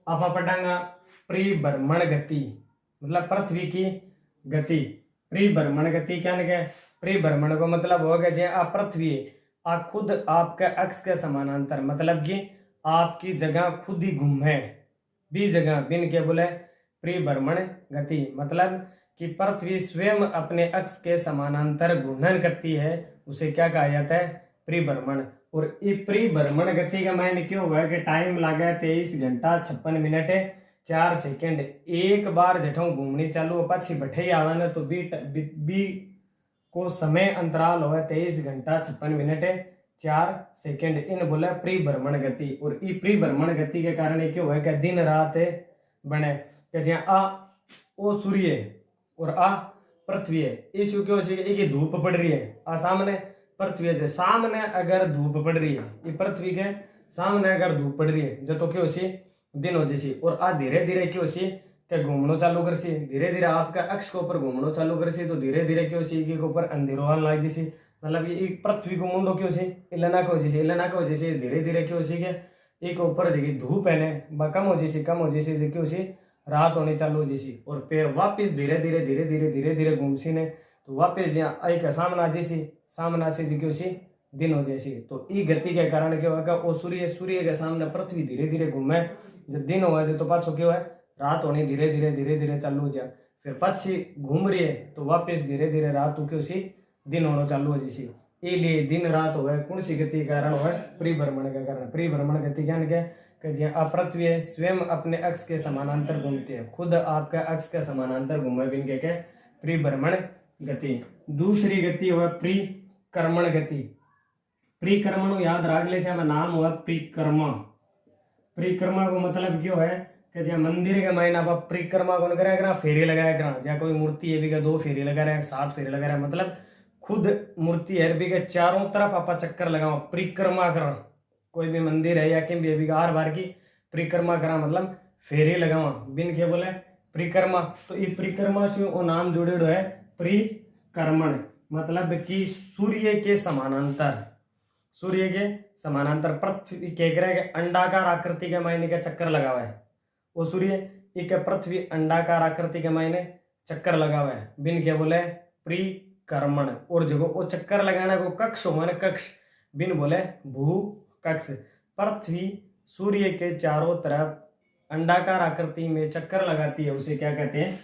आप पढ़ांगा परिभ्रमण गति, मतलब पृथ्वी की गति। परिभ्रमण गति क्या है? परिभ्रमण को मतलब होगा जे आप पृथ्वी आ खुद आपके अक्ष के समानांतर, मतलब कि आपकी जगह खुद ही घूमे भी जगह बिन के बोले परिभ्रमण गति, मतलब कि पृथ्वी स्वयं अपने अक्ष के समानांतर घूर्णन करती है, उसे क्या कहा जाता है? परिभ्रमण। और ये परिभ्रमण गति का मायने क्यों हुआ है कि टाइम लगा 23 घंटा 56 मिनट 4 सेकंड। एक बार जठों घूमनी चालू पाछी बैठे आवे ना तो बी को समय अंतराल हो 23 घंटा 56 मिनट 4 सेकंड, इन बोले परिभ्रमण गति। और ई परिभ्रमण गति के कारण ये क्यों है कि दिन रात बने कि जहाँ आ ओ सूर्य और आ पृथ्वी है, इस क्यों एक धूप पड़ रही है आ सामने पृथ्वी है, सामने अगर धूप पड़ रही है, ये पृथ्वी के सामने अगर धूप पड़ रही है जो तो क्यों सी दिन हो जैसी। और आ धीरे धीरे क्यों सी के घूमनो चालू कर सी, धीरे धीरे आपका अक्ष के ऊपर घूमनो चालू कर सी, तो धीरे धीरे क्यों सी के ऊपर अंधेरो आने लग जैसी, मतलब ये पृथ्वी को मुंडो क्यों सी इलना को जैसे, इलना को जैसे धीरे धीरे क्यों सी के एक ऊपर जगह धूप है ने कम हो जैसी क्यों सी रात होने चालू हो जैसी। और फिर वापिस धीरे धीरे धीरे धीरे धीरे धीरे घूमसी ने तो वापिस यहाँ एक सामना जैसी सामना से क्यों सी दिन हो जैसी। तो ई गति के कारण क्या होगा वो सूर्य के सामने पृथ्वी धीरे धीरे घूमे, जब दिन हो तो पाछो क्यों है रात होनी धीरे धीरे चालू हो जाए, फिर पक्षी घूम रही है तो वापस धीरे धीरे रात क्यों सी दिन होना चालू हो जैसी। इसलिए दिन रात हो कौन सी गति के कारण हो परिभ्रमण के कारण। परिभ्रमण गति क्या है कि जहाँ पृथ्वी है स्वयं अपने अक्ष के समानांतर घूमती है, खुद आपका अक्ष के समानांतर घूमे बिन के परिभ्रमण गति। दूसरी गति हुआ परिक्रमण गति। परिक्रमण याद रख ले नाम हुआ परिक्रमा। परिक्रमा को मतलब क्यों है कि जहाँ मंदिर के मायने आप परिक्रमा कौन करेगा फेरी लगाया करा, जहाँ कोई मूर्ति है भी 2 फेरी लगा रहे हैं 7 फेरी लगा रहे हैं, मतलब खुद मूर्ति है भी के चारों तरफ आप चक्कर लगाओ परिक्रमा करा। कोई भी मंदिर है या कि भी हर बार की परिक्रमा करा मतलब फेरी लगावा बिन के बोले परिक्रमा। तो ये परिक्रमा से वो नाम जुड़े है परिक्रमण, मतलब कि सूर्य के समानांतर पृथ्वी के ग्रह के अंडाकार आकृति के मायने का चक्कर लगा हुआ है, वो सूर्य एक पृथ्वी अंडाकार आकृति के मायने चक्कर लगा हुआ है बिन के बोले परिक्रमण। और जो वो चक्कर लगाने को कक्ष हो माने कक्ष बिन बोले भू कक्ष। पृथ्वी सूर्य के चारों तरफ अंडाकार आकृति में चक्कर लगाती है, उसे क्या कहते हैं?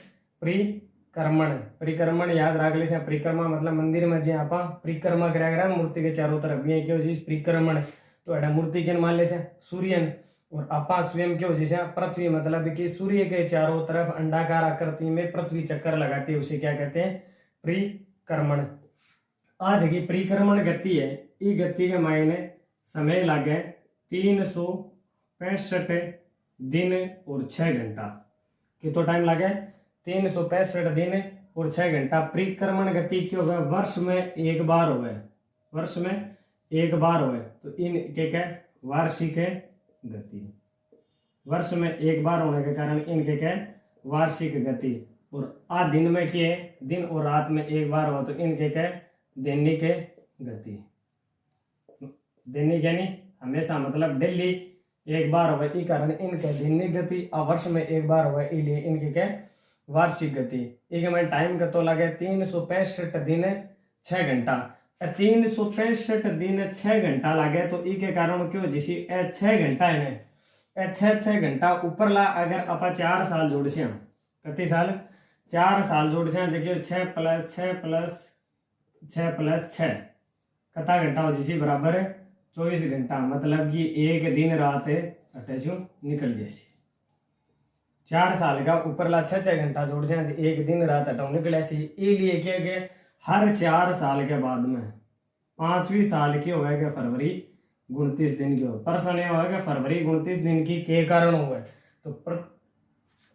परिक्रमण। परिक्रमण याद रख ले, परिक्रमा मतलब मंदिर में जो आप परिक्रमा करा मूर्ति के चारों तरफ ये क्यों चीज परिक्रमण। तो एडा मूर्ति के मान ले सूर्य और आपा स्वयं क्यों जैसे पृथ्वी, मतलब कि सूर्य के चारों तरफ अंडाकार आकृति में पृथ्वी चक्कर लगाती है, उसे क्या कहते हैं? परिक्रमण। आज की परिक्रमण गति है, ये गति के मायने समय लगे 365 दिन और 6 घंटा। कितना टाइम लगे? 365 दिन और 6 घंटा। परिक्रमण गति क्यों होगा? वर्ष में एक बार हो गए, वर्ष में एक बार हो गए, तो इन के वार्षिक गति। वर्ष में एक बार होने के कारण इनके क्या वार्षिक गति। और आ दिन में क्या दिन और रात में एक बार हो तो इनके क्या दैनिक गति। दैनिक यानी हमेशा मतलब डेली एक बार हो इस कारण इनके दैनिक गति। और वर्ष में एक बार हो इसलिए इनके क्या वार्षिक गति। एक में टाइम का तो लगे 365 दिन 6 घंटा। 365 दिन 6 घंटा लगे तो ई के कारण क्यों जिसी 6 घंटा है ना 6 घंटा ऊपर ला अगर आप 4 साल जोड़ से कति साल 4 साल जोड़ से देखिए 6 + 6 + 6 + 6 कता घंटा हो जिसी बराबर 24 घंटा। मतलब कि एक दिन रात अटैचू निकल जैसी 4 साल का ऊपर ला 6 घंटा जोड़ से एक दिन रात अटाऊ निकल ऐसी। इसलिए क्या गया हर 4 साल के बाद में 5वीं साल की होगा फरवरी 29 दिन की हो। प्रश्न यह होगा फरवरी 29 दिन की के कारण हुआ तो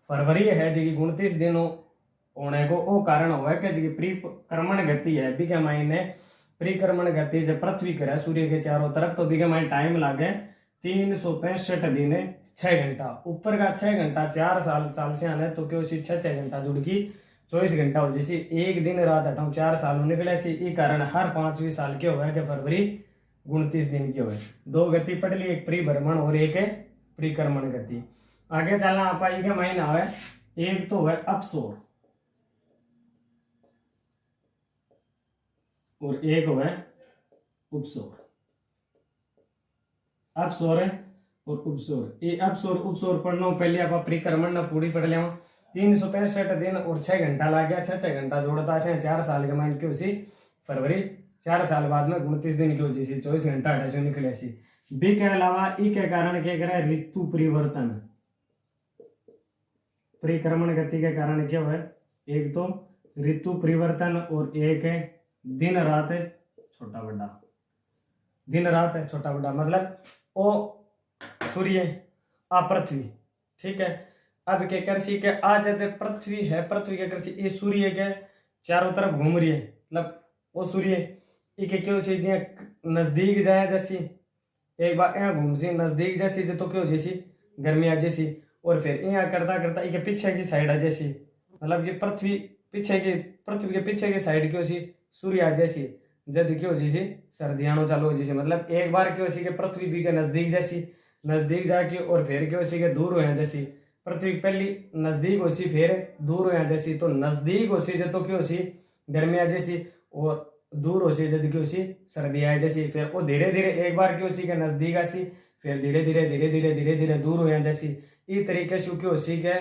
फरवरी है जी 29 दिन होने को वो कारण हुआ कि जी परिक्रमण गति है बी के मायने परिक्रमण गति जब पृथ्वी करे सूर्य के चारों तरफ तो बी के मायने टाइम लागे 365 दिन 6 घंटा। ऊपर का 6 घंटा 4 साल से आने तो क्यों 6 घंटा जुड़ की 24 घंटा हो जैसी एक दिन रात हटाऊ 4 साल निकले सी। ये कारण हर 5वीं साल के हुआ कि फरवरी 29 दिन की हुए। 2 गति पढ़ ली, एक परिभ्रमण और एक परिक्रमण गति। आगे चलना आप के महीना है, एक तो है अपसोर और एक है उपसोर। अपसोर है और उपसोर, ये अपसोर उपसोर पढ़ना पहले आप परिक्रमण ना पूरी पढ़ लिया। 365 दिन और 6 घंटा लग गया, 6 घंटा जोड़ता है 4 साल के मान क्यों सी फरवरी, 4 साल बाद में 29 दिन की होती सी, 24 घंटा हटा जो निकले सी। बी के अलावा ई के कारण क्या करे, ऋतु परिवर्तन, परिक्रमण गति के कारण क्या है, एक तो ऋतु परिवर्तन और एक है दिन रात छोटा बड़ा, दिन रात है छोटा बड़ा, मतलब ओ सूर्य आ पृथ्वी, ठीक है। अब क्या कर सी के आज पृथ्वी है, पृथ्वी क्या कर सी ये सूर्य के चारों तरफ घूम रही है, मतलब वो सूर्य इके क्यों सी नजदीक जाए जैसी, एक बार यहाँ घूम सी नजदीक जैसी तो क्यों जैसी गर्मी आ जैसी, और फिर यहाँ करता करता इके पीछे की साइड आ जैसी, मतलब कि पृथ्वी पीछे की, पृथ्वी के पीछे की साइड क्यों सी सूर्य आ जैसी, जब क्यों जैसी सर्दियाणो चालू हो जैसी, मतलब एक बार क्यों सी के पृथ्वी भी के नजदीक जैसी, नजदीक जाके और फिर क्यों सी के दूर हो जैसी, पृथ्वी पहली नजदीक हो सी फिर दूर हो जैसी, तो नजदीक हो सी जब तो क्यों सी गर्मी आ जैसी, और दूर हो सी जब क्यों सी सर्दी आ जैसी, फिर वो धीरे धीरे एक बार क्यों सी के नजदीक आसी, फिर धीरे धीरे धीरे धीरे धीरे धीरे दूर हो जैसी, इस तरीके से क्यों सी के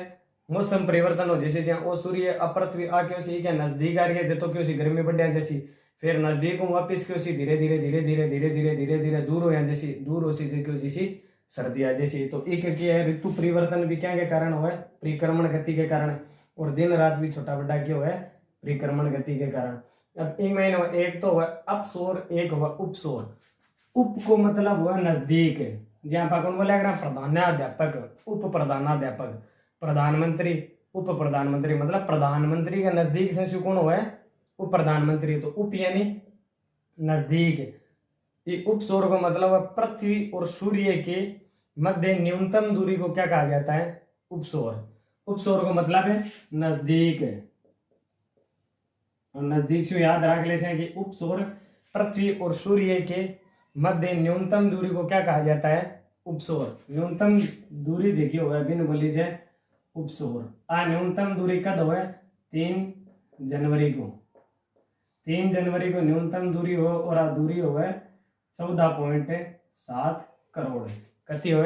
मौसम परिवर्तन हो जैसे, जहाँ वो सूर्य अपृथ्वी आ क्यों सी के नजदीक आ रही है जब तो क्यों सी गर्मी बढ़ जैसी, फिर नजदीक हूँ वापिस क्यों सी धीरे धीरे धीरे धीरे धीरे धीरे धीरे धीरे दूर हो जैसी, दूर हो सी क्यों जैसी सर्दी आ जैसी। तो एक क्या है ऋतु परिवर्तन भी क्या के कारण हुआ है, परिक्रमण गति के कारण, और दिन रात भी छोटा बड़ा क्यों है परिक्रमण गति के कारण। अब एक महीने एक तो हुआ अपसोर, एक हुआ उपसोर। उप को मतलब हुआ नजदीक, जहाँ पर कौन बोलेगा प्रधानाध्यापक, उप प्रधानाध्यापक, प्रधानमंत्री, उप प्रधानमंत्री, मतलब प्रधानमंत्री के नजदीक से कौन हुआ है उप प्रधानमंत्री, तो उप यानी नजदीक। ये उपसौर का मतलब है पृथ्वी और सूर्य के मध्य न्यूनतम दूरी को क्या कहा जाता है, उपसौर। उपसौर का मतलब है नजदीक, और नजदीक से याद रख लेते हैं कि उपसौर पृथ्वी और सूर्य के मध्य न्यूनतम दूरी को क्या कहा जाता है, उपसौर। न्यूनतम दूरी देखिए हुआ बिन बोली जाए उपसौर। आ न्यूनतम दूरी कब हुआ, 3 जनवरी को, 3 जनवरी को न्यूनतम दूरी हो, और आ दूरी हो 14.7 करोड़, कति हो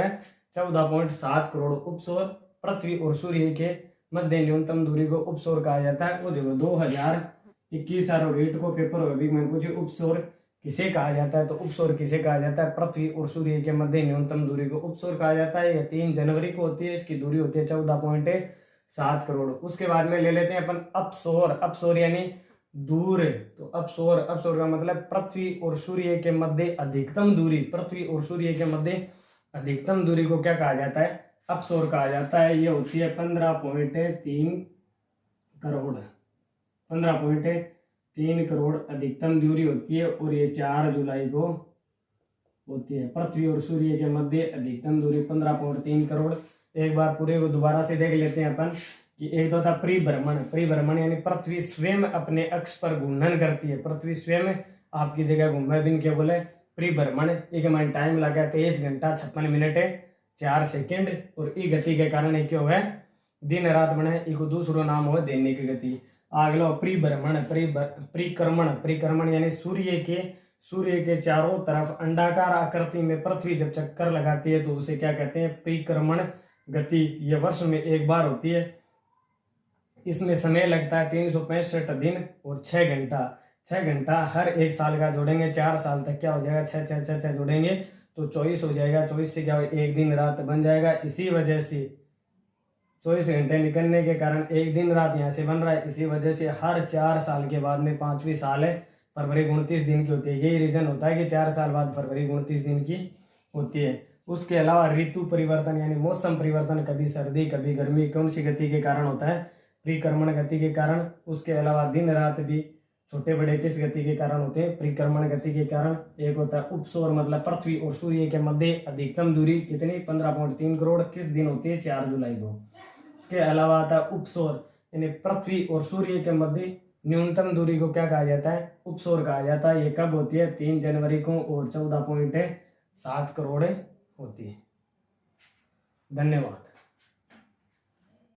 14.7 करोड़ उपसौर पृथ्वी और सूर्य के मध्य न्यूनतम दूरी को उपसौर कहा जाता है। वो जो 2021 रेट को पेपर हो भी मैं पूछे उपसौर किसे कहा जाता है, तो उपसौर किसे कहा जाता है, पृथ्वी और सूर्य के मध्य न्यूनतम दूरी को उपसौर कहा जाता है। यह 3 जनवरी को होती है, इसकी दूरी होती है 14.7 करोड़। उसके बाद में ले लेते हैं अपन अपसौर। अपसौर यानी दूर, तो अपसौर, अपसौर का मतलब पृथ्वी और सूर्य के मध्य अधिकतम दूरी, पृथ्वी और सूर्य के मध्य अधिकतम दूरी को क्या कहा जाता है, अपसौर कहा जाता है। ये होती है 15.3 करोड़, 15.3 करोड़ अधिकतम दूरी होती है, और ये 4 जुलाई को होती है। पृथ्वी और सूर्य के मध्य अधिकतम दूरी 15.3 करोड़। एक बार पूरे को दोबारा से देख लेते हैं अपन कि एक तो था परिभ्रमण। परिभ्रमण यानी पृथ्वी स्वयं अपने अक्ष पर घूर्णन करती है, पृथ्वी स्वयं आपकी जगह घूमे बिन के बोले परिभ्रमण। एक में टाइम लगा 23 घंटा 56 मिनट 4 सेकंड, और ई गति के कारण एक क्यों है दिन रात बने, एक दूसरो नाम हो दैनिक गति। अगलो परिभ्रमण, परिक्रमण, परिक्रमण यानी सूर्य के चारों तरफ अंडाकार आकृति में पृथ्वी जब चक्कर लगाती है तो उसे क्या कहते हैं, परिक्रमण गति। यह वर्ष में एक बार होती है, इसमें समय लगता है 365 दिन और 6 घंटा। 6 घंटा हर एक साल का जोड़ेंगे, 4 साल तक क्या हो जाएगा, 6 6 6 6 जोड़ेंगे तो 24 हो जाएगा। 24 से क्या हो, एक दिन रात बन जाएगा। इसी वजह से 24 घंटे निकलने के कारण एक दिन रात यहाँ से बन रहा है। इसी वजह से हर 4 साल के बाद में 5वीं साल है फरवरी 29 दिन की होती है। यही रीजन होता है कि 4 साल बाद फरवरी 29 दिन की होती है। उसके अलावा ऋतु परिवर्तन यानी मौसम परिवर्तन, कभी सर्दी कभी गर्मी, कौन सी गति के कारण होता है, परिक्रमण गति के कारण। उसके अलावा दिन रात भी छोटे बड़े किस गति के कारण होते हैं, परिक्रमण गति के कारण। एक होता है उपसौर, मतलब पृथ्वी और सूर्य के मध्य अधिकतम दूरी कितनी, 15.3 करोड़। किस दिन होती है, 4 जुलाई को। इसके अलावा आता है उपसौर यानी पृथ्वी और सूर्य के मध्य न्यूनतम दूरी को क्या कहा जाता है, उपसौर कहा जाता है। ये कब होती है, 3 जनवरी को, और 14.7 करोड़ होती है। धन्यवाद।